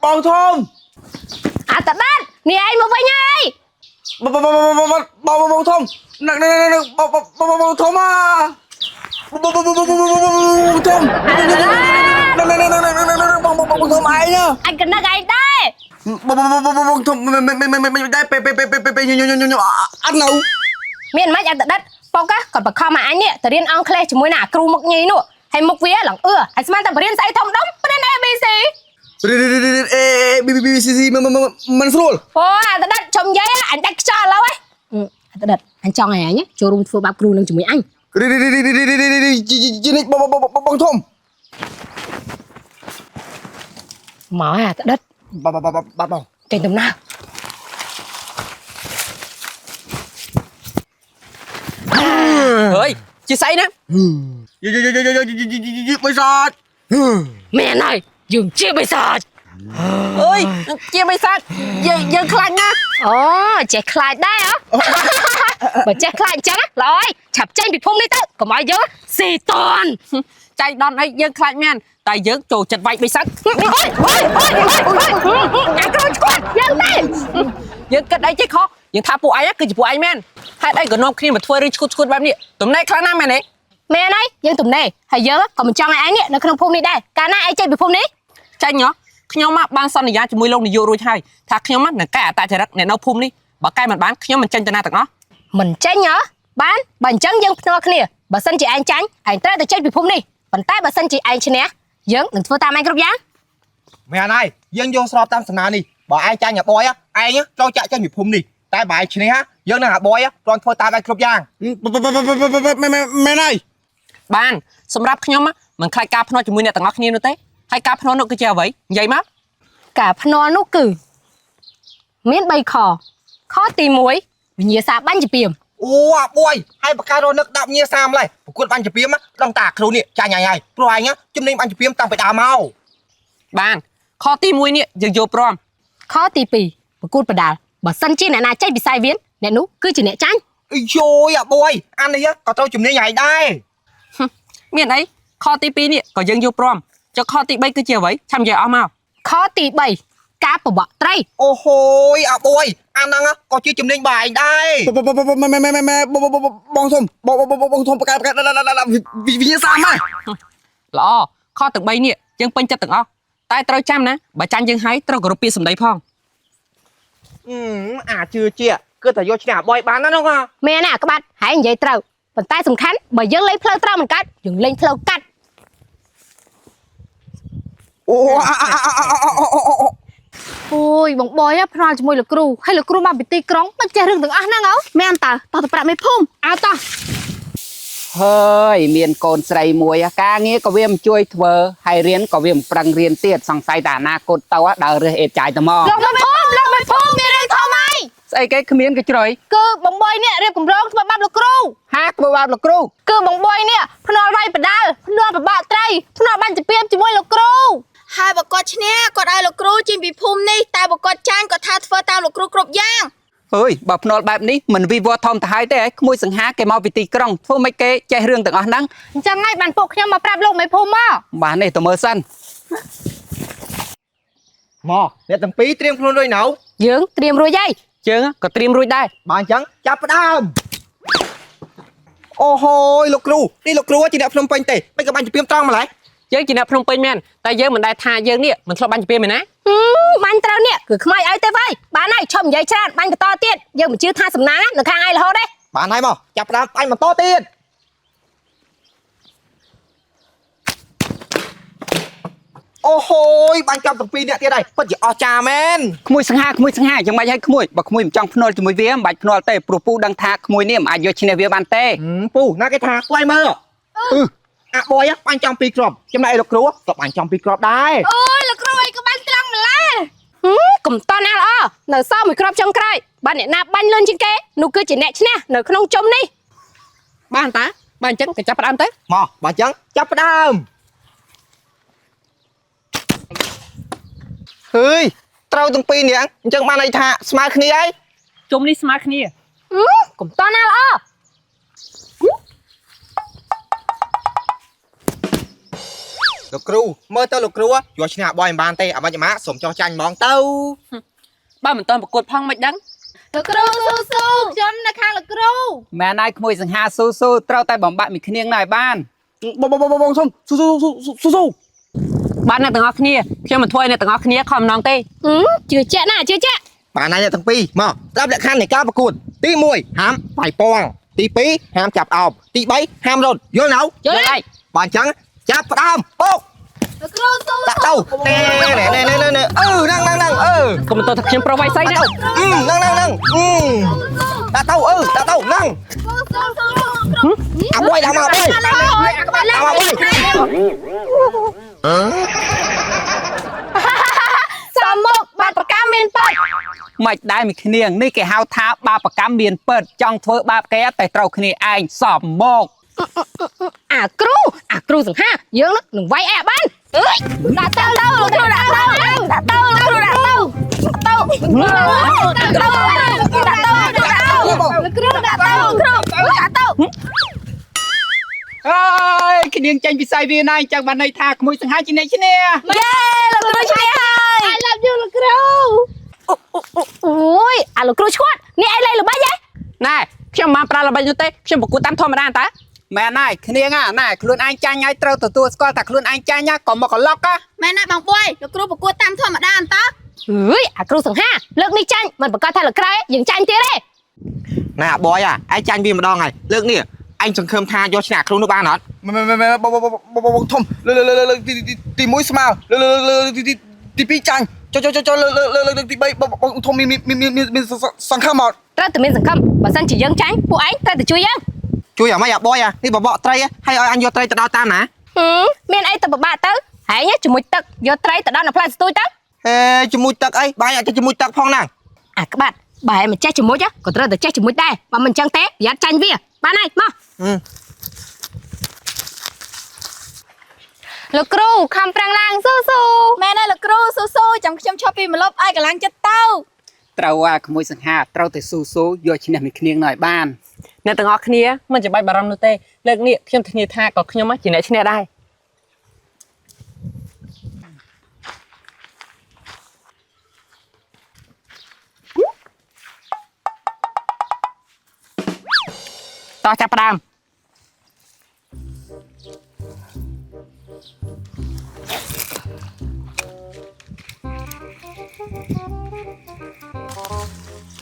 បងធំអាតដាត់នេះឯងមកវិញហើយបងធំនឹងបងធំអាបងធំបងធំឯងអញក៏នឹកឯងដែរបងធំមិនដែរពេលអត់នៅមានមិនអាតដាត់ប៉ុកគាត់បខំមកអញនេះទៅរៀនអង់គ្លេសជាមួយនឹងអាគ្រូមុខញីនោះហើយមុខវាឡើងហើយស្មានតែបរៀនស្អីធំដុំបរៀន ABC មិនស្រួលអូអាតដាត់ចំយាយអញដាច់ខ្យល់ឥឡូវហ៎អាតដាត់អញចង់ឲ្យអញចូលរួមធ្វើបាបគ្រូនឹងជាមួយអញជីនិចបងធំមកអាតដាត់បងចេញដំណើរเฮ้ยជាស្អីណាបិសាចមែនហើយយើងជាបិសាចអើយជាបិសាចយើងខ្លាចណាស់អូចេះខ្លាចដែរបើចេះខ្លាចអញ្ចឹងល្អហើយឆាប់ចេញពីភូមិនេះទៅកុំឲ្យយើងស៊ីតនចៃដន្យអីយើងខ្លាចមែនតែយើងចូលចិត្តវាយបិសាចអាគ្រូឈួតយើងទេយើងគិតអីចេះខុសយើងថាពួកឯងគឺជាពួកឯងមែនហេតុអីក៏នាំគ្នាមកធ្វើរឿងឈួតបែបនេះទំនេរខ្លាំងណាស់មែនទេមែនហើយយើងទំនេរហើយយើងក៏មិនចង់ឲ្យឯងនៅក្នុងភូមិនេះដែរកាលណាឯងចេញពីភូមិនេះចាញ់ហ៎ខ្ញុំបានសន្យាជាមួយលោកនាយករួចហើយថាខ្ញុំនឹងកែអត្តចរិតអ្នកនៅភូមិនេះបើកែមិនបានខ្ញុំមិនចេញទៅណាទាំងអស់មិនចេញហ៎បានបើអញ្ចឹងយើងភ្នាល់គ្នាបើសិនជាឯងចាញ់ឯងត្រូវតែចេញពីភូមិនេះប៉ុន្តែបើសិនជាឯងឈ្នះយើងនឹងធ្វើតាមឯងគ្រប់យ៉ាងមែនហើយយើងយកស្របតាមសំណានេះបើឯងចាញ់អាបយឯងចូលចាក់ចេញពីភូមិនេះតែបើឯងឈ្នះយើងនឹងអាបយគ្រាន់ធ្វើតាមឯងគ្រប់យ៉ាងមែនហើយបានសម្រាប់ខ្ញុំមិនខ្លាចការភ្នាល់ជាមួយអ្នកទាំងអស់គ្នានោះទេហើយការភ្នាល់នោះគឺជាអ្វីនិយាយមកការភ្នាល់នោះគឺមាន3ខខទី1វិញ្ញាសាបាញ់ជាពីមអូអាបយហើយបការនឹកដាក់វិញ្ញាសាម្លេះប្រកួតបាញ់ជាពីមដឹងតាគ្រូនេះចាញ់ហើយព្រោះឯងជំនាញបាញ់ជាពីមតាំងពីដើមមកបានខទី1នេះយើងយកព្រមខទី2ប្រកួតបដាល់បើសិនជាអ្នកណាចេញពីសាយវៀនអ្នកនោះគឺជាអ្នកចាញ់អីយោអាបយអានេះក៏ត្រូវជំនាញហើយដែរមានអីខទី2នេះក៏យើងយកព្រមចុះខទី3គឺជាអ្វីឆាំនិយាយអស់មកខទី3ការបបកត្រីអូហូយអាបយអាហ្នឹងក៏ជាជំនាញបាយដែរបងធំបងធំបកាវិញ្ញាសាមកល្អខទាំង3នេះយើងពេញចិត្តទាំងអស់តែត្រូវចាំណាបើចាញ់យើងហើយត្រូវគោរពពាក្យសម្ដីផងអាជឿជាគឺតែយកឈ្នះអាបយបានណានោះមែនណាក្បាត់ហើយនិយាយត្រូវប៉ុន្តែសំខាន់បើយើងលេងផ្លូវត្រូវមិនកាត់យើងលេងផ្លូវកាត់អូយបងបយផ្នាល់ជាមួយលោកគ្រូហើយលោកគ្រូមកពីទីក្រុងមិនចេះរឿងទាំងអស់ហ្នឹងមែនតើតោះទៅប្រាប់មេភូមិអើតោះហើយមានកូនស្រីមួយការងារក៏វាមិនជួយធ្វើហើយរៀនក៏វាមិនប្រឹងរៀនទៀតសង្ស័យតែអនាគតទៅដើររើសអេតចាយទៅមកលោកមេភូមិមានរឿងធំហើយស្អីគេគ្មានកញ្ជ្រោយគឺបងបយនេះរៀបគម្រោងធ្វើបាបលោកគ្រូហាធ្វើបាបលោកគ្រូគឺបងបយនេះភ្នាល់វាយបដាល់ភ្នាល់បបាក់ត្រីភ្នាល់បាញ់ចំពីមជាមួយលោកគ្រូហើយបើគាត់ឈ្នះគាត់ឲ្យលោកគ្រូចេញពីភូមិនេះតែបើគាត់ចាញ់គាត់ថាធ្វើតាមលោកគ្រូគ្រប់យ៉ាងអើយបើភ្នាល់បែបនេះមិនវិវត្តធំទៅហើយទេក្មួយសង្ហាគេមកពីទីក្រុងធ្វើមិនគេចេះរឿងទាំងអស់ហ្នឹងអញ្ចឹងហើយបានពួកខ្ញុំមកប្រាប់លោកមេភូមិមកបាននេះទៅមើលសិនមកអ្នកទាំងពីរត្រៀមខ្លួនរួចនៅយើងត្រៀមរួចហើយយើងក៏ត្រៀមរួចដែរបើអញ្ចឹងចាប់ផ្ដើមអូហូយលោកគ្រូនេះលោកគ្រូជាអ្នកភ្នំពេញទេមិនក៏បាញ់ជំរាបត្រង់ម្ល៉េះយើងជាអ្នកភ្នំពេញមែនតែយើងមិនដែលថាយើងនេះមិនធ្លាប់បាញ់ជំរាបមែនណាបាញ់ត្រូវនេះគឺខ្មៅឲ្យទៅហើយបានហើយឈប់និយាយច្រើនបាញ់បន្តទៀតយើងមិនជឿថាសំណាងនៅខាងឯងរហូតទេបានហើយមកចាប់ផ្ដើមបាញ់បន្តទៀតអូហូយបាញ់ចាប់ទាំងពីរអ្នកទៀតហើយពិតជាអស្ចារ្យមែនក្មួយសង្ហាយ៉ាងម៉េចឲ្យក្មួយបើក្មួយមិនចង់ភ្នាល់ជាមួយវាមិនបាច់ភ្នាល់ទេព្រោះពូដឹងថាក្មួយនេះមិនអាចយកឈ្នះវាបានទេពូណាគេថាខ្វាយមើលអាបយបាញ់ចំពីរគ្រាប់ចំណែកលោកគ្រូក៏បាញ់ចំពីរគ្រាប់ដែរអូយលោកគ្រូអីក៏បាញ់ត្រង់ម្ល៉េះកុំតន់ណាល្អនៅសល់មួយគ្រាប់ចុងក្រោយបើអ្នកណាបាញ់លឿនជាងគេនោះគឺជាអ្នកឈ្នះនៅក្នុងជុំនេះបានតាបើអញ្ចឹងក៏ចាប់ផ្ដើមទៅមកបើអញ្ចឹងចាប់ផ្ដើមហើយត្រូវទាំងពីរនាក់អញ្ចឹងបានន័យថាស្មើគ្នាហើយជុំនេះស្មើគ្នាកុំតន់ណាល្អ លោកគ្រូមើលទៅលោកគ្រូយកឈ្នះបយមិនបានទេអាម៉េចម៉ាសុំចោះចាញ់ហ្មងទៅ បើមិនតន់ប្រកួតផងមិនដឹង លោកគ្រូស៊ូខ្ញុំនៅខាងលោកគ្រូ មែនហើយក្មួយសង្ហាស៊ូត្រូវតែបំបាក់មីគ្នាងណែបាន បងសុំស៊ូ បានអ្នកទាំងអស់គ្នាខ្ញុំមិនធ្វើឲ្យអ្នកទាំងអស់គ្នាខំម្ដងទេ ជឿជាក់ណាជឿជាក់ បានណាទាំងពីរមកស្ដាប់លក្ខខណ្ឌនៃការប្រកួតទី1ហាមបាយពងទី2ហាមចាប់អោបទី3ហាមរត់យល់ណៅ យល់ហើយ បើអញ្ចឹងចាប់ផ្ដើមពុក លោកគ្រូស៊ូ ដាក់ទៅណែហ្នឹង កុំតន់ថាខ្ញុំប្រុសវាយស្អីណា ហ្នឹងដាក់ទៅហ្នឹងអាបុយដាក់មកបុយដាក់មកបុយ សមមុខបាត់ប្រកាមានប៉ិត មិនដែរមីគ្នាងនេះគេហៅថាបាបកម្មមានពិតចង់ធ្វើបាបគេតែត្រូវគ្នាឯងសមមក អាគ្រូសង្ហាយើងនឹងវាយអែបានអើយដាក់ទៅលោកគ្រូដាក់ទៅលោកគ្រូដាក់ទៅលោកគ្រូដាក់ទៅ អើយគ្នាងចាញ់ពិស័យវាណាអញ្ចឹងបានន័យថាក្មួយសង្ហាជាអ្នកឈ្នះ យេលោកគ្រូឈ្នះហើយ I love you លោកគ្រូអូយអាលោកគ្រូឈួតនេះឯងលេងល្បិចហ៎ ណែខ្ញុំមិនបានប្រើល្បិចនោះទេខ្ញុំប្រកួតតាមធម្មតាតើ មែនហើយគ្នាងណែខ្លួនឯងចាញ់ហើយត្រូវទទួលស្គាល់ថាខ្លួនឯងចាញ់ក៏មកកន្លុក មែនណាបងបុយលោកគ្រូប្រកួតតាមធម្មតាអន្តើ អើយអាគ្រូសង្ហាលើកនេះចាញ់មិនប្រកាសថាលើកក្រោយយើងចាញ់ទៀតទេ ណែបយឯងចាញ់វាម្ដងហើយលើកនេះអញសង្ឃឹមថាយកឈ្នះគ្រូនោះបានអត់បងធំលើកទី1ស្មើលើកទី2ចាញ់ចូលលើកទី3បងធំមានសង្ឃឹមអត់ ត្រូវតែមានសង្ឃឹមបើសិនជាយើងចាញ់ពួកឯងត្រូវតែជួយយើង ជួយអាម៉េចអាបយនេះបបកត្រីហើយឲ្យអញយកត្រីទៅដល់តាមណា មានអីទៅពិបាកទៅហើយជាមួយទឹកយកត្រីទៅដល់នៅផ្លែស្ទួយទៅ ហេជាមួយទឹកអីបាយអាចជាមួយទឹកផងណា អាក្បាត់បើឯងមិនចេះជាមួយក៏ត្រូវតែចេះជាមួយដែរបើមិនអញ្ចឹងទេប្រយ័ត្នចាញ់វាបានហើយមកលោកគ្រូខំប្រាំងឡើងស៊ូ មែនហើយលោកគ្រូស៊ូចាំខ្ញុំឈប់ពីម្លប់ឲ្យកន្លងចិត្តទៅ ត្រូវអាក្មួយសង្ហាត្រូវតែស៊ូយកឈ្នះមីគ្នាងណែបាន អ្នកទាំងអស់គ្នាមិនចាំបាច់បារម្ភនោះទេលើកនេះខ្ញុំធានាថាក៏ខ្ញុំជាអ្នកឈ្នះដែរតោះចាប់ផ្ដើម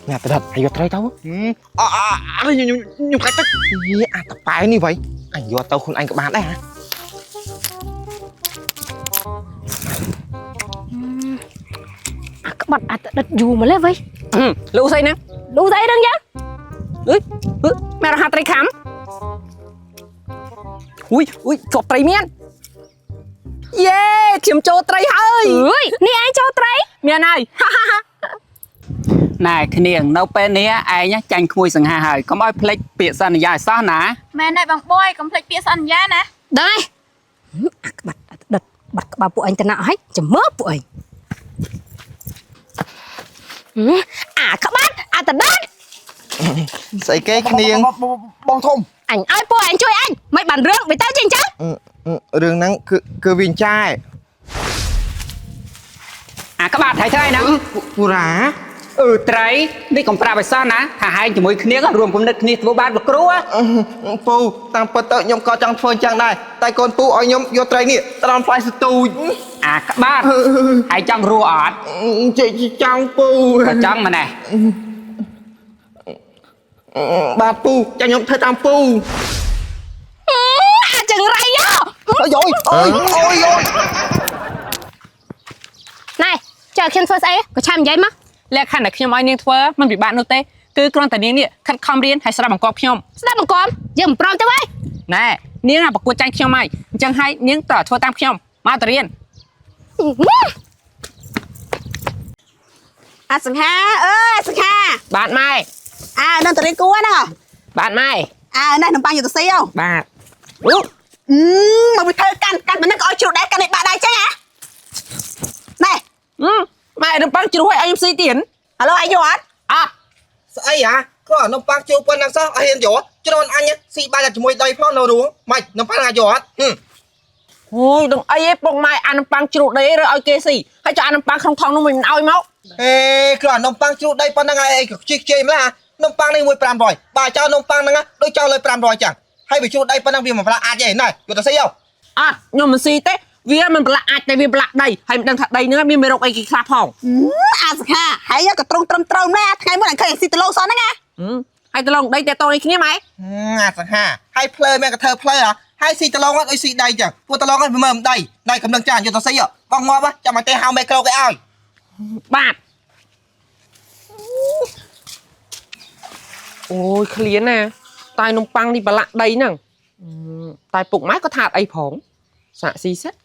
ណែប្រដិតឲ្យយកត្រីទៅខ្ញុំកាច់ទឹកយេអាតប៉ែនេះវ៉ៃអញយកទៅខ្លួនឯងក៏បានដែរហ៎ អាក្បាត់អាដិតយូរមកលេវ៉ៃ លូស្អីហ្នឹង លូស្អីដឹងយ៉ាង មែនរហ័សត្រីខំអ៊ុយជាប់ត្រីមានយេខ្ញុំចូលត្រីហើយ អើយនេះឯងចូលត្រី មានហើយ ណែគ្នាងនៅពេលនេះឯងចាញ់ក្មួយសង្ហាហើយកុំឲ្យភ្លេចពាក្យសន្យាឲ្យសោះណា មែនហើយបងបុយកុំភ្លេចពាក្យសន្យាណា ដឹងហើយអាក្បាត់អាដិតបាត់ក្បាលពួកឯងទៅណាហើយចាំមើលពួកឯងអាក្បាត់អាដិត ស្អីគេគ្នាងបងធំ អញឲ្យពួកឯងជួយអញមិនបានរឿងវាទៅចេញចឹង រឿងហ្នឹងគឺវាចាយ អាក្បាត់ហើយថ្ងៃហ្នឹង ពូរ៉ា ត្រីនេះកុំប្រាប់ឲ្យសោះណាថាហែងជាមួយគ្នារួមគំនិតគ្នាធ្វើបានលោកគ្រូ ពូតាមពិតទៅខ្ញុំក៏ចង់ធ្វើអញ្ចឹងដែរតែកូនពូឲ្យខ្ញុំយកត្រីនេះត្រង់ផ្លែស្ទូច អាក្បាត់ហើយចង់រੂអត់ ចង់ពូ ក៏ចង់ម៉ណែ បាទពូចាំខ្ញុំធ្វើតាមពូ អាចង្រៃយោ អូយណែចើខ្ញុំធ្វើស្អីក៏ឆាំនិយាយមក លក្ខខណ្ឌដែលខ្ញុំឲ្យនាងធ្វើមិនពិបាកនោះទេគឺគ្រាន់តែនាងនេះខិតខំរៀនហើយស្ដាប់បង្គាប់ខ្ញុំ ស្ដាប់បង្គាប់យើងមិនព្រមទៅហើយ ណែនាងប្រកួតចាញ់ខ្ញុំហើយអញ្ចឹងហើយនាងត្រូវធ្វើតាមខ្ញុំមកទៅរៀន អាសង្ហាអើយអាសង្ហា បាទម៉ែ នៅទៅរៀនគួរណា បាទម៉ែ នេះនំប៉័ងយកទៅស៊ីហ៎ បាទ មកវាធ្វើកាន់មិននឹងឲ្យជ្រុះដែរកាន់នេះបាក់ដៃចឹងហ៎ណែ ម៉ែនំប៉័ងជ្រុះឲ្យខ្ញុំស៊ីទៀត ឥឡូវឯងយកអត់ អត់ ស្អីហ៎គ្រាន់នំប៉័ងជូរប៉ុណ្ណឹងសោះឲ្យហ៊ានយកច្រើនអញស៊ីបាយតែជាមួយដីផងនៅរួមមិននំប៉័ងអាចយកអត់ โอ้ยต้องไอ้ปงไม้อันปังจุดได้หรือเอาเกสิให้จะอันปังทองนู่นมันเอามั้ง เฮ้กระนมปังจุดได้ปนยังไงไอ้ชิคเจมส์ละนมปังในมวยปรามรอยบ่าเจ้านมปังนั่งโดยเจ้าเลยปรามรอยจังให้ไปจุดได้ปนยังเบียมาพระอาจจะเห็นหน่อยอยู่ตัวเสียว อ่ะยมมันซีเต้เวียมันประหลาดแต่เวียประหลาดใดให้มันดังถัดใดเนื้อมีไม่รกไอ้กี่คราพอง อาสค่ะหายก็ตรงแม่ไงเมื่อไหร่เคยสิตโลซ้อนนะไง ให้ตะลงได้แต่ตัวไอ้ขี้ไหม สักห้าให้เพลย์แม่กับเธอเพลย์เหรอให้ซีตะลองก็ไอ้ซีใดจังพวกตะลองก็เมื่อใดในกำลังจานอยู่ตัวเสียวบ้องงอปะจะมาเตะฮาวไมโครก็เอา บาดโอ้ยเคลียร์นะตายนมปังนี่ประหลาดใดนั่งตายปลุกไม้ก็ถาดไอ้ผงสะซีเซ็ต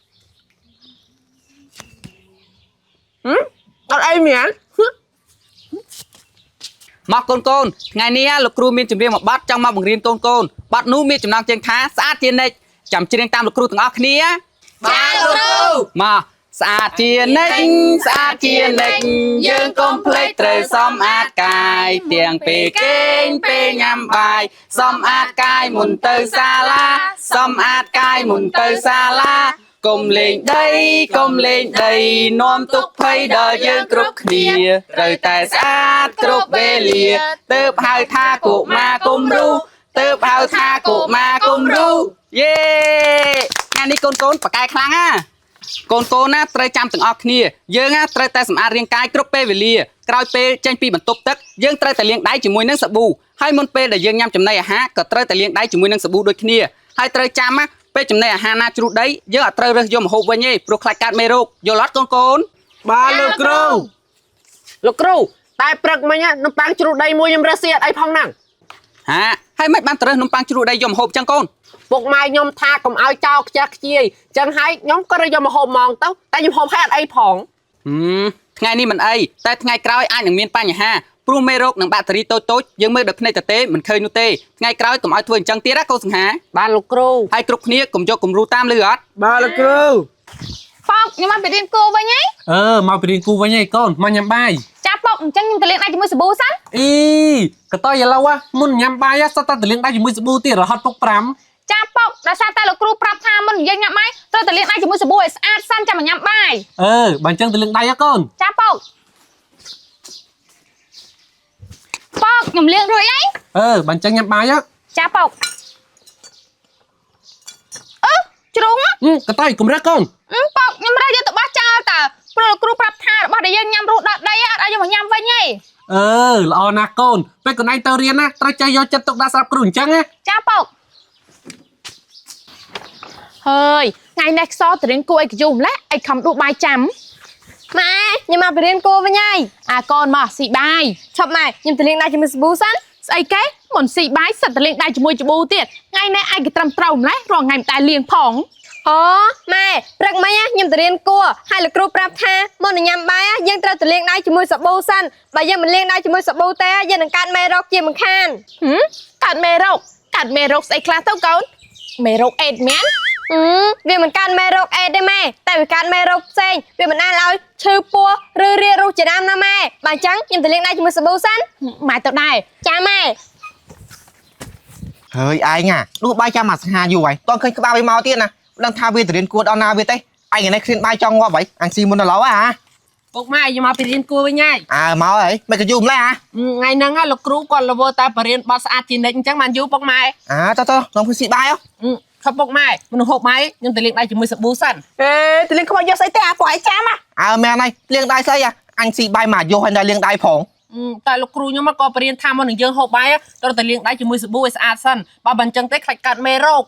เอาไอ้เหมียน មកកូនកូនថ្ងៃនេះលោកគ្រូមានជំរាបមួយបទចង់មកបង្រៀនកូនកូនបទនោះមានចំណងជើងថាស្អាតជានិច្ចចាំច្រៀងតាមលោកគ្រូទាំងអស់គ្នា ចាលោកគ្រូ មកស្អាតជានិច្ចស្អាតជានិច្ចយើងកុំភ្លេចត្រូវសម្អាតកាយទាំងពេលគេងពេលញ៉ាំបាយសម្អាតកាយមុនទៅសាលាសម្អាតកាយមុនទៅសាលាកុំលេងដីកុំលេងដីនាំទុកភ័យដល់យើងគ្រប់គ្នាត្រូវតែស្អាតគ្រប់វេលាទើបហៅថាកុមារគំរូទើបហៅថាកុមារគំរូយេថ្ងៃនេះកូនកូនបកែខ្លាំងណាកូនកូនណាត្រូវចាំទាំងអស់គ្នាយើងណាត្រូវតែសម្អាតរាងកាយគ្រប់ពេលវេលាក្រោយពេលចេញពីបន្ទប់ទឹកយើងត្រូវតែលាងដៃជាមួយនឹងសាប៊ូហើយមុនពេលដែលយើងញ៉ាំចំណីអាហារក៏ត្រូវតែលាងដៃជាមួយនឹងសាប៊ូដូចគ្នាហើយត្រូវចាំណាពេលចំណីអាហារណាជ្រុះដីយើងអត់ត្រូវរើសយកម្ហូបវិញទេព្រោះខ្លាចកើតមេរោគយល់អត់កូនកូន បាទលោកគ្រូលោកគ្រូតែព្រឹកមិញនំប៉័ងជ្រូកដីមួយខ្ញុំរើសសៀតអីផងហ្នឹង ហាហើយមិនបានត្រូវនំប៉័ងជ្រក់ដីយកម្ហូបចឹងកូន ពុកម៉ែខ្ញុំថាកុំឲ្យចោលខ្ជះខ្ជាយចឹងហើយខ្ញុំក៏រើសយកមកហូបហ្មងទៅតែខ្ញុំហូបហើយអត់អីផង ថ្ងៃនេះមិនអីតែថ្ងៃក្រោយអាចនឹងមានបញ្ហាព្រោះមេរោគនិងបាក់តេរីតូចៗយើងមើលដល់ភ្នែកទទេមិនឃើញនោះទេថ្ងៃក្រោយកុំឲ្យធ្វើអញ្ចឹងទៀតណាកូនសង្ហា បាទលោកគ្រូ ហើយគ្រប់គ្នាកុំយកគំរូតាមលឺអត់ បាទលោកគ្រូ ប៉ោកខ្ញុំមកពីរៀនគូវិញហី មកពីរៀនគូវិញឯងកូនមកញ៉ាំបាយ ចាប៉ោកអញ្ចឹងខ្ញុំទៅលេងដៃជាមួយសាប៊ូសិន អីក៏តើឥឡូវមុនញ៉ាំបាយសតតែទៅលេងដៃជាមួយសាប៊ូទៀតរហូតពុក5 ចាប៉ោកដោយសារតែលោកគ្រូប្រាប់ថាមុនយើងញ៉ាំបាយត្រូវតែលេងដៃជាមួយសាប៊ូឲ្យស្អាតសិនចាំមកញ៉ាំបាយ បើអញ្ចឹងទៅលេងដៃកូន ចាប៉ោកប៉ោកខ្ញុំលេងរួចហើយ បើអញ្ចឹងញ៉ាំបាយ ចាប៉ោកជ្រុង ក៏តើកុំរើសកូន ប៉ោកខ្ញុំរើយកទៅបោះចោលតើព្រោះលោកគ្រូប្រាប់ថារបស់ដែលយើងញ៉ាំរួចដល់ដីអត់ឲ្យយកមកញ៉ាំវិញទេ ល្អណាស់កូនពេលកូនឯងទៅរៀនណាត្រូវចេះយកចិត្តទុកដាក់ស្រាប់គ្រូអញ្ចឹងណា ចាប៉ោកហើយថ្ងៃនេះខ្សោទៅរៀនគួរអីកយូម្លេះអីខំដួសបាយចាំម៉ែខ្ញុំមកពីរៀនគួរវិញហើយកូនមកស៊ីបាយឈប់ម៉ែខ្ញុំទៅលេងដៃជាមួយសាប៊ូសិនស្អីគេមុនស៊ីបាយសិតទៅលេងដៃជាមួយច្ប៊ូទៀតថ្ងៃនេះឯងក៏ត្រឹមត្រូវម្លេះរងថ្ងៃមិនតែលេងផងអូម៉ែព្រឹកមិញខ្ញុំទៅរៀនគួរហើយលោកគ្រូប្រាប់ថាមុននឹងញ៉ាំបាយយើងត្រូវទៅលេងដៃជាមួយសាប៊ូសិនបើយើងមិនលេងដៃជាមួយសាប៊ូទេយើងនឹងកើតមេរោគជាមិនខានកើតមេរោគស្អីខ្លះទៅកូនមេរោគអេដមែនវាមិនកើតមេរោគអេដទេម៉ែតែវាកើតមេរោគផ្សេងវាមិនអាចឲ្យឈឺពោះឬរាគរូសជាដើមណាម៉ែបើអញ្ចឹងខ្ញុំទៅលេងដៃជាមួយសាប៊ូសិនម៉ែទៅដែរចាម៉ែ ហើយឯងដួសបាយចាំមកសង្ហាយូរហើយតើឃើញក្បាលវាមកទៀតណាដឹងថាវាទៅរៀនគួរដល់ណាវាទេឯងនេះឃ្លានបាយចង់ងាប់ហើយអញស៊ីមុនដល់ឡូវហ៎ ពុកម៉ែខ្ញុំមកពីរៀនគួរវិញហើយ មកហើយមិនក៏យូរម្លេះថ្ងៃហ្នឹងលោកគ្រូគាត់លវតែបរៀនបត់ស្អាតជានិច្ចអញ្ចឹងបានយូរពុកម៉ែ តើនំគឺស៊ីបាយហ៎ ខំពុកម៉ែមនុស្សហូបម៉ែខ្ញុំទៅលេងដៃជាមួយសាប៊ូសិន ទៅលេងខ្មោចយកស្អីទេពួកឯងចាំ មែនហើយលាងដៃស្អីអញស៊ីបាយមកយកហើយដល់លាងដៃផង តែលោកគ្រូខ្ញុំក៏បរៀនថាមុននឹងយើងហូបបាយត្រូវតែលាងដៃជាមួយសាប៊ូឲ្យស្អាតសិនបើមិនអញ្ចឹងទេខ្លាចកើតមេរោគ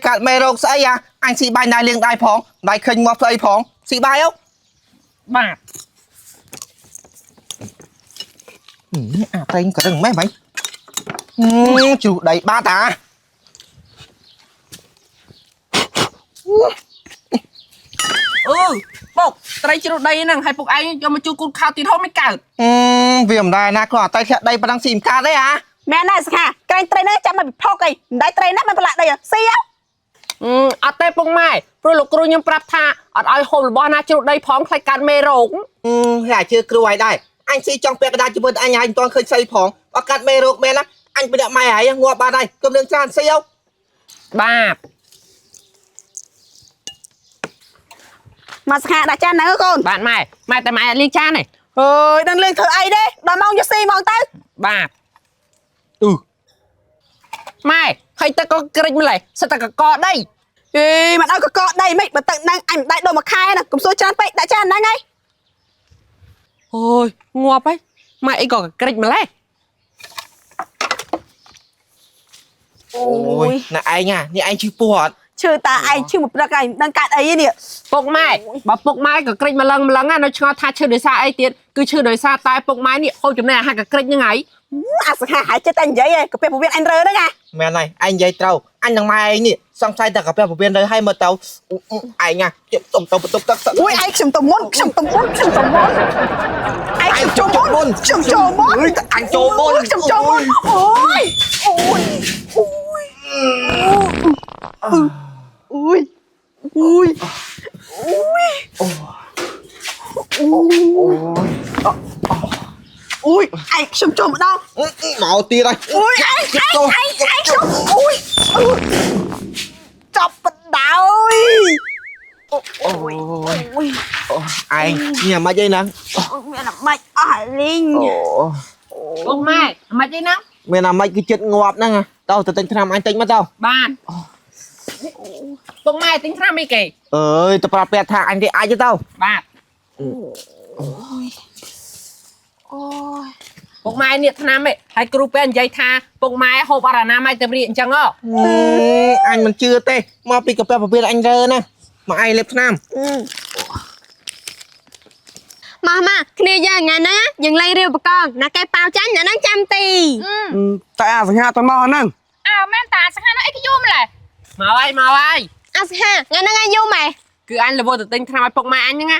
កាត់មេរោគស្អីអញស៊ីបាយដល់លាងដៃផងដៃឃើញមកស្អីផងស៊ីបាយហ៎ បាទ តែងក៏ដឹងម៉េះជ្រុះដៃបាត់ពុកត្រីជ្រូកដីហ្នឹងឲ្យពុកឯងយកមកជួគូតខោទៀតហូបមិនកើត វាមិនដែរណាគ្រាន់តែធ្លាក់ដីប៉ុណ្ណឹងស៊ីមិនកើតទេ មែនដែរសង្ហាក្រែងត្រីនេះចាំមកពិភពអីមិនដែរត្រីនេះមិនប្រឡាក់ដីស៊ីហ៎ អត់ទេពុកម៉ែព្រោះលោកគ្រូខ្ញុំប្រាប់ថាអត់ឲ្យហូបរបស់ណាជ្រូកដីផងខ្លាចកើតមេរោគ ហើយជឿគ្រូឲ្យដែរអញស៊ីចង់ពាក់កណ្ដាលជាមួយអញហើយមិនទាន់ឃើញស្អីផងបើកាត់មេរោគមែនណាអញបិទម៉ែហើយងាប់បាត់ហើយកុំរឿងច្រើនស៊ីហ៎ បាទ mà sao đã cha nấu con បាទម៉ែម៉ែតែម៉ែលាងចាននេះ ơi đang lên thử ai đấy đòi mong cho xi mong tới បាទម៉ែហើយទឹកក៏ក្រិចម្លេះសិតតែកកដី ê mà đâu có đây mấy mà tận đang anh đại đồ mà khai nè cùng số chan vậy đã cha đang ngay អូយងាប់ហើយម៉ែអីក៏ក្រិចម្លេះ ôi là ai nhaนี่anh chưa bọt chưa ta anh chưa một đặc anh đang cạn ấy nè ពុកម៉ែបើពុកម៉ែក៏ក្រិចម្លឹងណានៅឆ្ងល់ថាឈឺដោយសារអីទៀតគឺឈឺដោយសារតែពុកម៉ែនេះហូបចំណែកអាហារក៏ក្រិចហ្នឹងហើយ à sao hại chết anh vậy có phải một viên anh rơi đấy nha mẹ này anh dây trâu anh thằng mai anh nè xong sai ta gặp em một bên đây hay mà tàu ai nha tổng tổng tổng tắc ui anh sầm tầm món anh sầm cho món anh cho môn sầm cho món ôi ôi ôi ôi ui anh sầm cho một đâu màu tia đây ui anh sầm ui chọc bật đạo ui anh nhà mà dây nè mẹ là mày ở Linh ពុកម៉ែមិនអីណា mẹ làm mày cái chuyện ngọt nè tao từ từ làm anh tính mà tao បាទពុកម៉ែទិញថ្នាំអីគេ ơi tao bảo bẹt thằng anh thì ai cho tao បាទពុកម៉ែនេះថ្នាំឯងហើយគ្រូពេទ្យនិយាយថាពុកម៉ែហូបអរណាម៉ៃទៅព្រាអញ្ចឹងហ៎ anh mình chưa tê mà bị cà phê một bên anh rơ nè mà ai lệp nam mà kia giờ ngày đó dừng lây rêu bà con là cây bao chánh là nó trăm tì tại à phải hạ toàn mò nâng អើមែនតាសង្ហានោះអីគេយូរម្លេះ មកហើយមកហើយ à ha ngày nó ngay vô mày គឺអញលវទៅទិញថ្នាំឲ្យពុកម៉ែអញហ្នឹងណា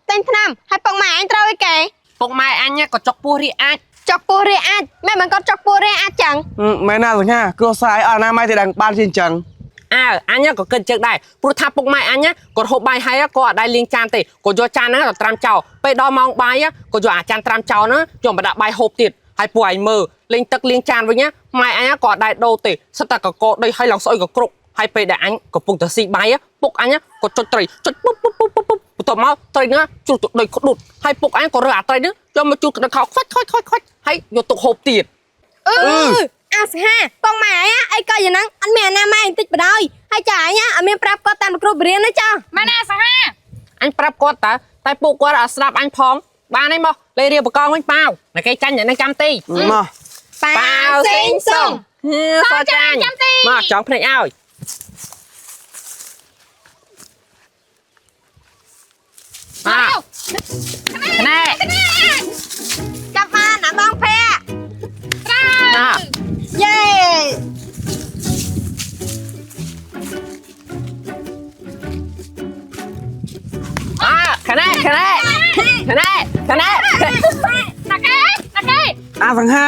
tên tham hai bằng mày anh trâu cái kì ពុកម៉ែអញក៏ចុកពោះរីអាច chọc bùa rê ăn mẹ mình con chọc bùa rê ăn chẳng mấy nào rồi nha cứ sai à na mai thì đằng ban trên trần អើអញក៏គិតចឹងដែរព្រោះថាពុកម៉ែអញគាត់ហូបបាយហើយក៏អត់ដែរលាងចានទេគាត់យកចានហ្នឹងទៅត្រាំចោលពេលដល់ម៉ោងបាយក៏យកអាចានត្រាំចោលហ្នឹងយកមកដាក់បាយហូបទៀតហើយពួកឯងមើលលេងទឹកលាងចានវិញម៉ែអញក៏អត់ដែរដូរទេសិតតែកកដីហើយឡើងស្អុយក៏គ្រប់ហើយពេលដែលអញកំពុងតែស៊ីបាយពុកអញក៏ចុចត្រីចុចពុបពុបពុបពុបបន្ទាប់មកត្រីហ្នឹងជុះទៅដូចក្ដុតហើយពុកអញក៏រើអាត្រីហ្នឹងយកមកជូតដល់ខោខ្វាច់ហើយយកទុកហូបទៀត à ha con mày á ai coi vậy nắng anh mẹ nam mai tích vào đôi hai trái nhá ở miền prap có tam được riêng đấy cho ម៉ែណាសង្ហា អញប្រាប់គាត់តែពួកគាត់អត់ស្ដាប់អញផងបានហើយមកលេរៀបបកងវិញប៉ាវតែគេចាញ់នៅចាំទី mà bao xinh xông សោចាញ់មកចង់ភ្នែកឲ្យមកណែ cặp ba nằm bong phe ណា yeah ខណែ ណាគេ à thằng ha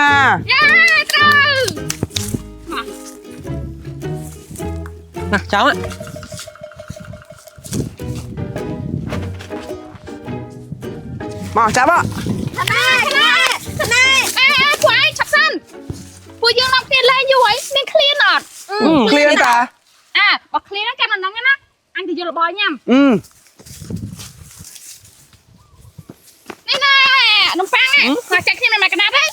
យ៉ាត្រូវ ណាចង់ mà chắp á ពួកឯងឆាប់សិនពួកយើងនាំគ្នាលេងយូរហើយមានឃ្លានអត់ clear ta បើឃ្លានចាំដល់ហ្នឹងណាអញទៅយករបស់ញ៉ាំ នេះណែនំប៉័ងមកចាក់គ្នាមកកណាត់ហ៎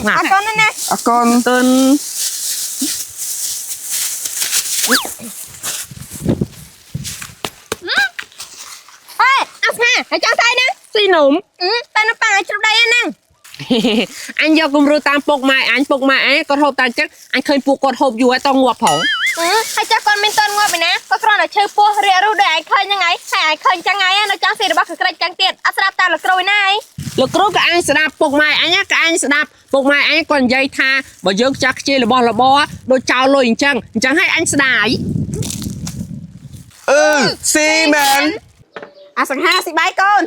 ណា à con này nè à con ទិន ê à ha hãy cho tay nè ស៊ីនំ tay nó bằng ở trong đây nè អញយកគំរូតាមពុកម៉ែអញគាត់ហូបតែចឹងអញឃើញពួកគាត់ហូបយូរហើយតងាប់ផង hãy cho con mình tên ngọt mày nè có con là chơi pua rìa ru để ai khơi như ngày hay ai khơi chẳng ngày nó cho xì được bác cái chẳng tiền áp sát tao là rồi này លោកគ្រូក៏អញស្ដាប់ពុកម៉ែអញក៏អញស្ដាប់ពុកម៉ែអញគាត់និយាយថាបើយើងចាស់ខ្ជិលរបស់របរដូចចោលលុយអញ្ចឹងឲ្យអញស្ដាយ xi men à sẵn ha xị bái con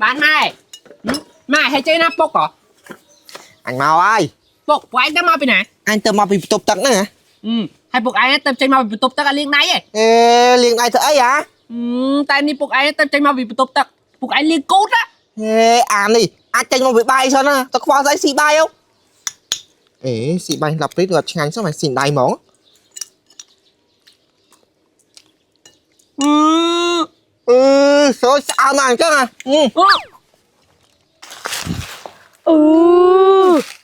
បានម៉ែហើយចេះណាពុកក៏ anh mau ai ពុកពួកឯងទៅមកពីណា anh tao mau bị tục tắc nữa hả ហើយពុកឯងទៅចេញមកពីបន្ទប់ទឹកឲ្យលាងដៃឯង ê liền ai thở ấy hả តែនេះពុកឯងទៅចេញមកពីបន្ទប់ទឹកពុកឯងលាងកូតណា ê à đi anh tranh mau bị bay sao nè tao khoa dãy xì bay không ê xì bay lập rít ngọt ngành sao mày xỉn đầy món rồi sao mà chứ à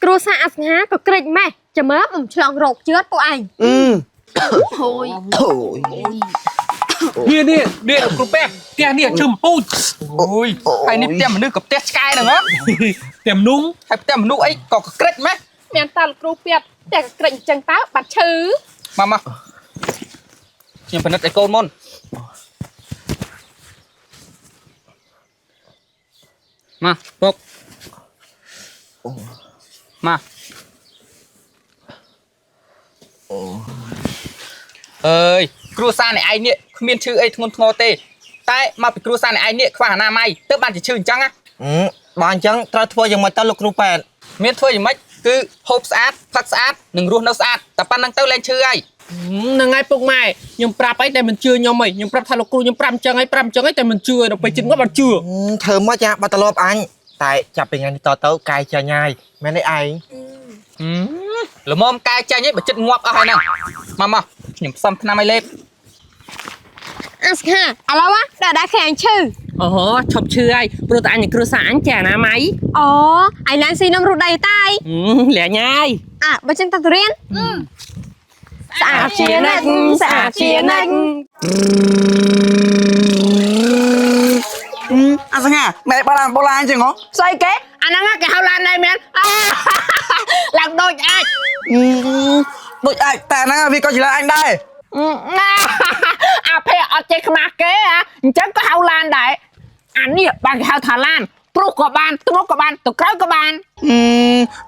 Cua xa ác ngá có kịch mẹ chả mới ấp chọn rột chết của anh thôi នេះនេះគ្រូពេទ្យផ្ទះនេះជឹមពូជ ôi hay nếp tem mà nước cặp test sky đừng á តែមនុស្ស hay tem mà nước ấy có cái mẹ មានតាលោកគ្រូពេទ្យតែក្រិចចឹងតើបាត់ឈឺ mà nhưng phải nứt cái côn môn mà bốc mà ơi cua sa này ai nè miên chữ ấy thôn thô tê tại mà bị cua sa này ai nè khoa nam ai tức bạn chỉ chữ trắng á bạn trắng tao thua dùng mà tao lục rùa bèn miên thua dùng mấy cứ hộp sát phát sát đừng ruột nó sát tập ban năng tao lên chữ ấy ហ្នឹងហើយពុកម៉ែខ្ញុំប្រាប់អីតែមិនជឿខ្ញុំហីខ្ញុំប្រាប់ថាលោកគ្រូខ្ញុំ5អញ្ចឹងហីតែមិនជឿដល់ពេលជិតគាត់បាត់ជឿ thơ mất cha bắt tao lốp anh tại chập bình anh to tấu cài chờ nhai mẹ đấy anh là mom cài chờ nhấy bị chật ngoạp ở hai nè mà nhầm xăm năm ai lên អាស្ខាឥឡូវដល់ខាងឈឺ អូឈប់ជឿហើយព្រោះតែអញគ្រូសាអញចាណាម៉ៃ អូឯឡានស៊ីនំរត់ដៃតាយ លាញហើយ បើចឹងតើទៅរៀនស្អាតជានិចស្អាតជានិច anh sang à mẹ ba làm anh chứ ngó ស្អីគេអាហ្នឹងគេហៅឡានដែរមែនឡើងដូចអាច đội ai tại nó vì có chỉ là anh đây អាភ័យអត់ចេះខ្មាស់គេអញ្ចឹងក៏ហៅឡានដែរអានេះបានគេហៅថាឡានព្រោះក៏បានត្រុកក៏បានទៅក្រោយក៏បាន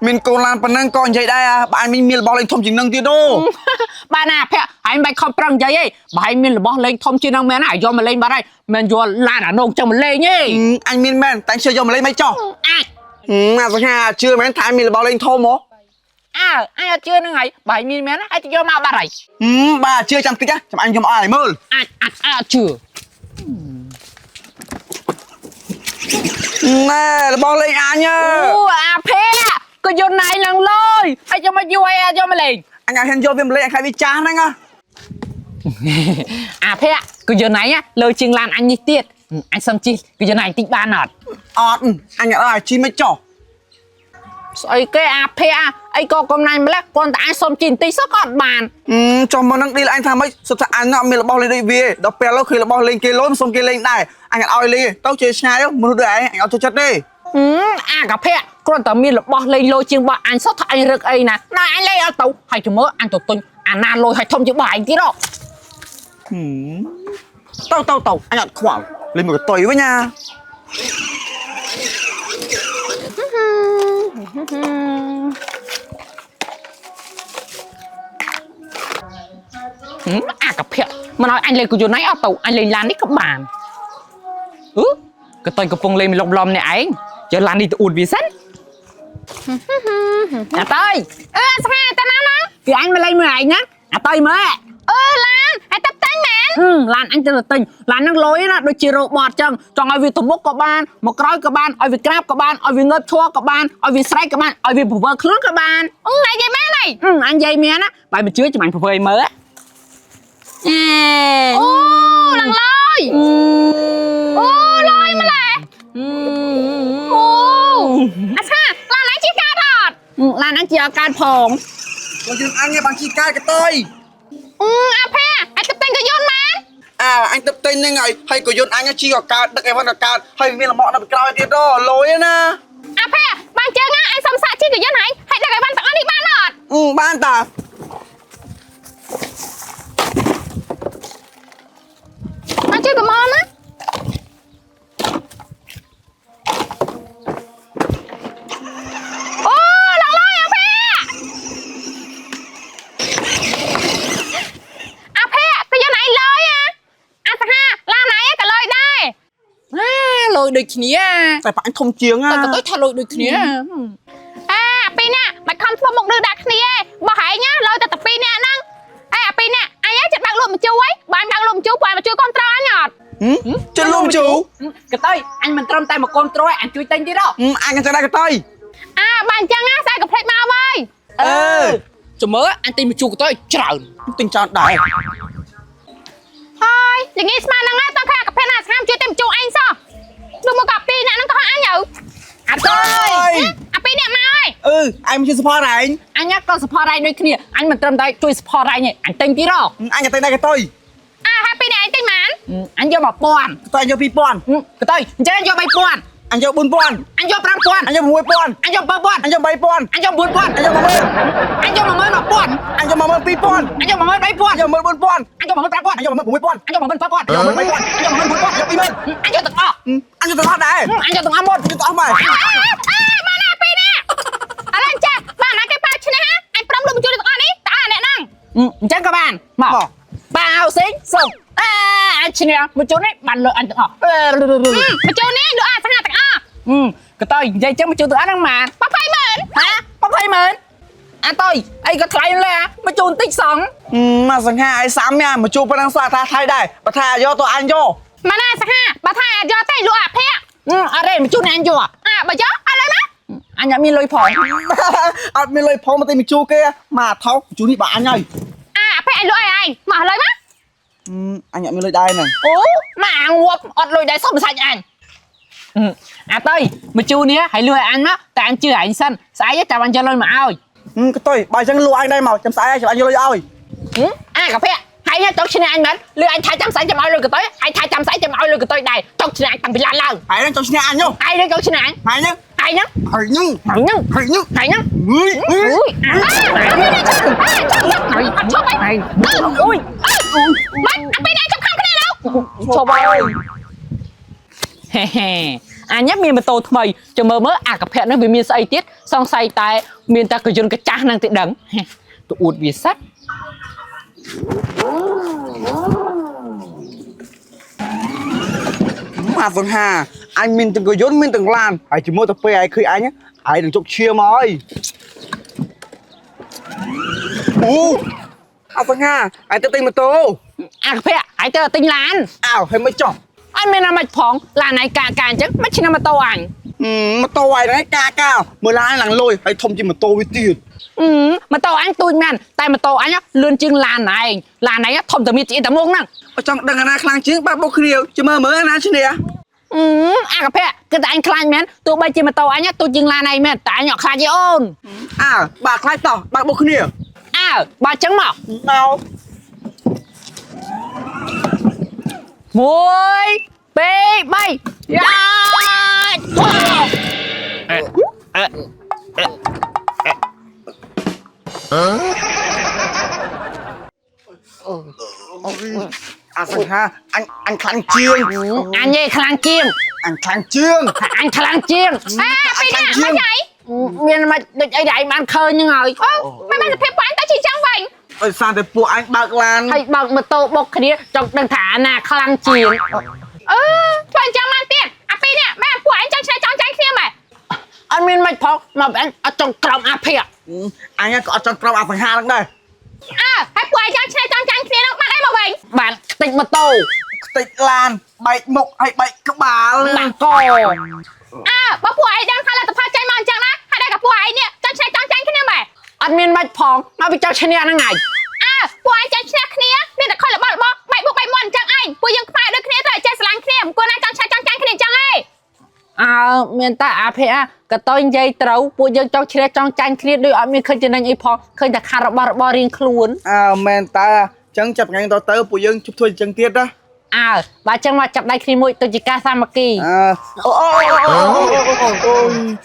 mình cô làm phần năng còn vậy đây à bạn mình miền bao lên thông chỉnh năng tiêu đô បានណាភ័យហើយមិនខំប្រឹងនិយាយទេបើហើយមានរបស់លេងធំជាងហ្នឹងមែនណាយកមកលេងបាត់ហើយមិនយកឡានអានោះចឹងមកលេងទេ anh miền men tại chưa cho mà lấy mấy trò អាច mà sang à chưa mấy thái miền bao lên thôm hả អើអញអត់ជឿហ្នឹងហើយបើហើយមានមែនណាហើយទៅយកមកបាត់ហើយ bà chưa chăm tích á chăm anh chăm ai mơ អាចអត់ជឿ nè là bao lên à nhá អូអាភ័យក៏យកណៃឡើងលយហើយយកមកយូរហើយយកមកលេង anh ai hen vô viêm lên anh khai vi chán anh à អាភ័យក៏យកណៃលើជាងឡានអញនេះទៀតអញសុំជិះក៏យកណៃតិចបានអត់ anh ở ai chi mấy trò ស្អីគេអាភ័យអីក៏កំណាញ់ម្លេះគ្រាន់តែអញសុំជិះបន្តិចសោះក៏អត់បាន cho mà năng đi là anh tham mấy sụt sạt anh nọ mình là bao lên đây về đó bè lúc khi là bao lên kia lối xong kia lên đây anh ăn oi lên tao chơi sai đó muốn đứa anh ao cho chất đi អាកាភ័យគ្រាន់តែមានរបស់លេងលុយជាងរបស់អញសោះថាអញរឹកអីណាណែអញលេងអត់ទៅហើយជំរឿអញទៅទិញអាណាលុយឲ្យធំជាងរបស់អញទៀតហ៎ tao anh ăn khoảng lên một cái tỏi với nha អាកាភ័យមិនឲ្យអញលេងគូយន្តណៃអត់ទៅអញលេងឡាននេះក៏បានក៏តើកំពុងលេងលំលំនេះឯងយកឡាននេះទៅអួតវាសិនអាតើស្ងាទៅណាណាគឺអញមកលេងមើលឯងណាអាតើមើលឡានហើយតាប់តាំងមែនឡានអញទៅទិញឡានហ្នឹងលុយណាដូចជារ៉ូបតចឹងចង់ឲ្យវាទៅមុខក៏បានមកក្រោយក៏បានឲ្យវាក្រាបក៏បានឲ្យវាងើបឈរក៏បានឲ្យវាស្រែកក៏បានឲ្យវាប្រវើខ្លួនក៏បានអញនិយាយមែនហីអញនិយាយមែនណាបើមិនជឿចាំអញប្រវើឲ្យមើលអូឡើងលយអូលយម្ល៉េះអូអាឆាឡានអញជាកាតអត់ឡានអញជាកាតផង còn chừng anh nghe bằng chi cai cái tôi អាភ័យអញទៅទិញក៏យន្តមែន anh tập tên như ngày hay của yun anh chi có cao được cái văn là cao hay viên là bọn nó bị cao cái đó lối nè អាភ័យបានជើងអញសុំសាកជីក៏យន្តហើយដឹកឲ្យបានទាំងអស់នេះបានអត់ ban ta បានជើងក៏មកណាអូឡើងលយអាភ័យក៏យន្តឯងលយអាសាហាឡានឯងក៏លយដែរលយដូចគ្នា tại phải anh thông chiếng តែ à ក៏ដូចថាលយដូចគ្នាពីរនេះមិនខំធ្វើមុខដូចដាក់គ្នាបើហែងលយតែពីរនេះហ្នឹងពីរនេះអញចិត្តបើកលក់មជូរហីបើអញបើកលក់មជូរបើមកជួយកូនត្រអញអត់ chân luôn chú ក៏ទៅអញមិនត្រឹមតែមកកូនត្រអញជួយទិញទៀតហ៎ anh ăn cho đây cái tôi បើអញ្ចឹងស្អែកក៏ផ្លេចមកហើយចាំមើលអញទិញមជូរក៏ទៅច្រើន tình trạng đại ហើយល្ងាស្មានហ្នឹងតើខាកាភេណាស្ងាមជួយទិញមជូរអញសោះ anh chưa support này អញក៏ support ឯងដូចគ្នាអញមិនត្រឹមតែជួយ support ឯងទេអញទិញពីរ anh là tay này cái tôi អាហើយពេលនេះឯងទិញបាន អញយក 1000 tôi anh cho pi pon ក៏ទៅអញ្ចឹងយក 3000 anh cho 4 pon អញយក 5000 anh cho 6 pon អញយក 7000 anh cho 7 pon អញយក 4000 anh cho 10 អញយក 11000 anh cho 10 pi pon អញយក 13000 anh cho 10 pon អញយក 15000 anh cho 6 pon អញយក 17000 anh cho 10 pon anh cho 10 pon anh cho 2 pon អញយកទាំងអស់ anh cho tôi thoát đấy អញយកទាំងអស់មក cho tôi mày បានណាពេលនេះឥឡូវចាបានណាគេប៉ាឈ្នះអញព្រមលុបបញ្ចូលទាំងអស់នេះតើអ្នកហ្នឹង អញ្ចឹងក៏បានមកបាវសេងសុំអញឈ្នះមួយជូននេះបានលើអញទាំងអស់ បញ្ចូលនេះលោកអាសង្ហាទាំងអស់ ក៏ទៅនិយាយចឹងមួយជូនទាំងអស់ហ្នឹងម៉ាន 200,000 ហ៎200,000អាតុយអីក៏ថ្លៃលើមួយជូនតិចសង mà rằng hai ai sám nha mà chụp đang xoa tha thay đây và thà do tôi anh cho មកណាសង្ហាបើថាយកតែលោកអាភ័ក្រ អរេមួយជូនអញយក បើយកឥឡូវណា អញអត់មានលុយផង ở bên lời phong mà tay mình chu kia mà tháo chú đi bà anh ơi អាភ័ក្រឲ្យលោកឲ្យឯងមកឥឡូវណា anh nhận bên lời đây này អូមកអាងវប់អត់លុយដែរសុំសាច់អញអាតុយមួយជូននេះឲ្យលុយអញមកតែអញជឿអញសិនស្អែកចាំអញយកលុយមកឲ្យ cái tôi bài chẳng lùa anh đây mà chấm sai cho anh vô lời ơi អាកាភៈហើយចង់ឈ្នះអញមែនលឺអញថាចាំស្អែកចាំឲ្យលុយកទៅហើយថាចាំស្អែកចាំឲ្យលុយកទៅដែរចង់ឈ្នះអញតាំងពីឡានឡើង hãy đang trong nhà anh nhá ហើយនឹងចង់ឈ្នះអញ hãy nhá ហើយហ្នឹង hãy nhá ហើយហ្នឹង hãy nhá ហើយហ្នឹង ui អូយអាឈប់ហើយអូយ មិនអាពេលនេះចាប់ខំគ្នាแล้ว ឈប់ហើយហេហេអញមានម៉ូតូថ្មីចាំមើលអាកាភៈហ្នឹងវាមានស្អីទៀតសង្ស័យតែមានតែកយន្តកចាស់ហ្នឹងទេដឹងទៅអួតវាសិត mà vâng hà anh mình từng có vốn mình từng làm hãy chỉ mua tập phê ai khi anh á hãy đừng chụp chia mỏi à vâng hà anh tự tin mà tô អាកាភៈហើយទៅទិញឡាន ảo hay mới chọn អញមានអាមិនផងឡានឯកាអញ្ចឹងមិនឈ្នះម៉ូតូអញ mà tô ai đấy ca cao mới lá lằng lôi hãy thông chỉ mà tô với tiền ម៉ូតូអញទូចមែនតែម៉ូតូអញលឿនជាងឡានឯងឡានឯងធំតែមានជាតែមុខហ្នឹង ở trong đằng này khang chứ ba bốc nhiều chứ mơ mới na chứ nè អាកាភៈគឺតែអញខ្លាចមែនទោះបីជាម៉ូតូអញទូចជាងឡានឯងមែនតែអញអត់ខ្លាចទេអូន à bà khai tỏ bà bốc nhiều អើបើអញ្ចឹងមក nào 1 2 3យ៉ាà vâng hà anh khang chiêng អញឯងខ្លាំងជាង anh khang chiêng អញខ្លាំងជាង ពេលនេះមិនអី មានមិនដូចអីដែលឯងបានឃើញហ្នឹងហើយ មិនបានសភាពពួកអញតែជាចឹងវិញ ơi sao để phụ anh bạc lan ហើយបើកម៉ូតូបុកគ្នាចង់ដឹងថាអាណាខ្លាំងជាង ធ្វើអញ្ចឹងបានទៀតអាពេលនេះបានពួកអញចង់ឆ្នៃចង់ចាញ់គ្នាមែន អត់មានមិនផងមកអញអត់ចង់ក្រោមអាភ័ក្រ anh ấy có trong trong à vâng hà lắm đây ហើយពួកអញចង់ឆ្នៃចង់ចាញ់គ្នានោះបានអីមកវិញ បានតិចម៉ូតូ tịch lan bạch mục hay bạch các bà បាក់ក បើពួកអញដឹងថាលទ្ធផលចេញមកអញ្ចឹងណាហើយដល់តែពួកអញនេះចង់ឆ្នៃចង់ចាញ់គ្នាមែន អត់មានមិនផងមកពីចង់ឈ្នះហ្នឹងហើយ ពួកអញចង់ឆ្នះគ្នាមានតែខុសរបស់បែកបុកបែកមាត់អញ្ចឹងឯងពួកយើងខ្វាយដូចគ្នាទៅចេះស្រឡាញ់គ្នាមិនគួរណាចង់ឆ្នៃចង់ចាញ់គ្នាអញ្ចឹងឯង អើមានតែអាភ័ក្រក៏តើនិយាយត្រូវពួកយើងចង់ឈ្នះចង់ចាញ់គ្នាដូចអត់មានឃើញចំណេញអីផងឃើញតែខាត់របស់រៀងខ្លួន à men ta chẳng chập ngay to tớ phụ dương chụp thôi chẳng tiết đó អើបើអញ្ចឹងមកចាប់ដៃគ្នាមួយទៅជាការសាមគ្គី à ô ô ô ô